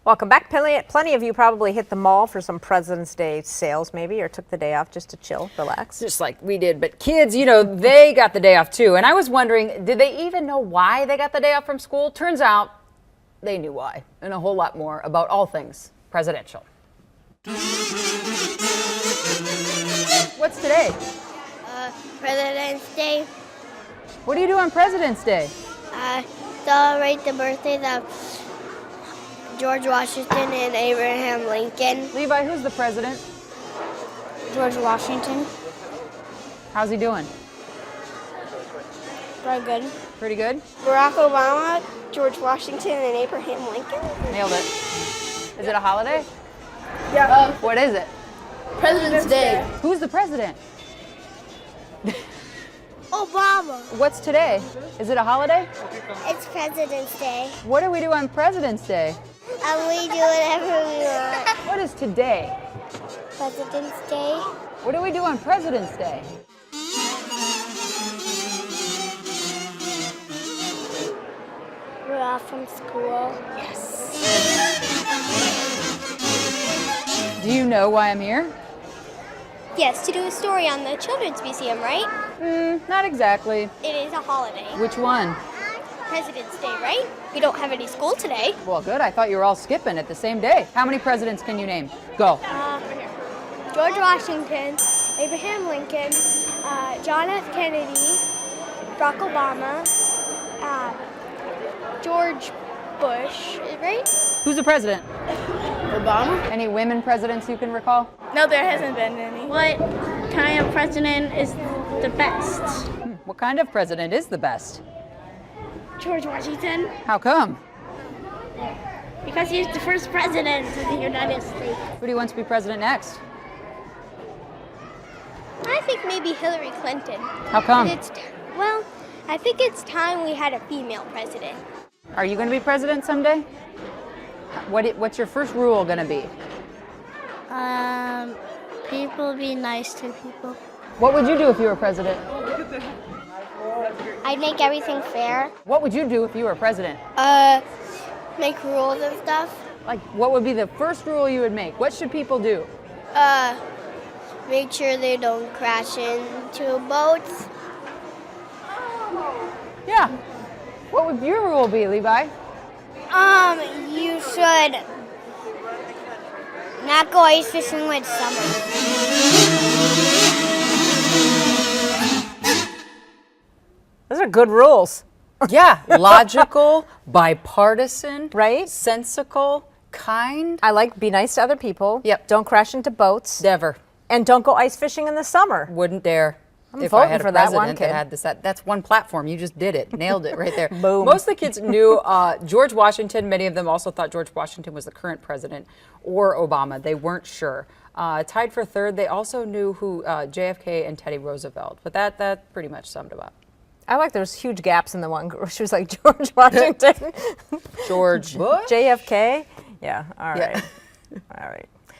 Welcome back. Plenty of you probably hit the mall for some President's Day sales maybe, or took the day off just to chill, relax. Just like we did, but kids, you know, they got the day off too. And I was wondering, did they even know why they got the day off from school? Turns out they knew why, and a whole lot more about all things presidential. What's today? President's Day. What do you do on President's Day? Celebrate the birthdays of George Washington and Abraham Lincoln. Levi, who's the president? George Washington. How's he doing? Very good. Pretty good? Barack Obama, George Washington, and Abraham Lincoln. Nailed it. Is it a holiday? Yeah. What is it? President's Day. Who's the president? Obama. What's today? Is it a holiday? It's President's Day. What do we do on President's Day? And we do whatever we want. What is today? President's Day. What do we do on President's Day? We're off from school. Do you know why I'm here? Yes, to do a story on the Children's Museum, right? Not exactly. It is a holiday. Which one? President's Day, right? We don't have any school today. Well, good. I thought you were all skipping at the same day. How many presidents can you name? Go. George Washington, Abraham Lincoln, John F. Kennedy, Barack Obama, George Bush, right? Who's the president? Obama? Any women presidents you can recall? No, there hasn't been any. What kind of president is the best? What kind of president is the best? George Washington, How come? because he's the first president of the United States. Who do you want to be president next? I think maybe Hillary Clinton. How come? Well, I think it's time we had a female president. Are you going to be president someday? What's your first rule going to be? People be nice to people. What would you do if you were president? I'd make everything fair. What would you do if you were president? Make rules and stuff. Like, what would be the first rule you would make? What should people do? Make sure they don't crash into boats. Yeah. What would your rule be, Levi? You should not go ice fishing with summer. Those are good rules, Yeah, logical, bipartisan, right? sensical, kind. I like be nice to other people. Yep. Don't crash into boats. Never. And don't go ice fishing in the summer. Wouldn't dare. I'm If I voting had a for that one, president kid. that had this, that's one platform. You just did it. Nailed it right there. Boom. Most of the kids knew George Washington. Many of them also thought George Washington was the current president or Obama. They weren't sure. Tied for third, they also knew who JFK and Teddy Roosevelt. But that pretty much summed them up. I like there's huge gaps in the one. She was like George Washington, George Bush? JFK. Yeah. All right. Yeah. All right.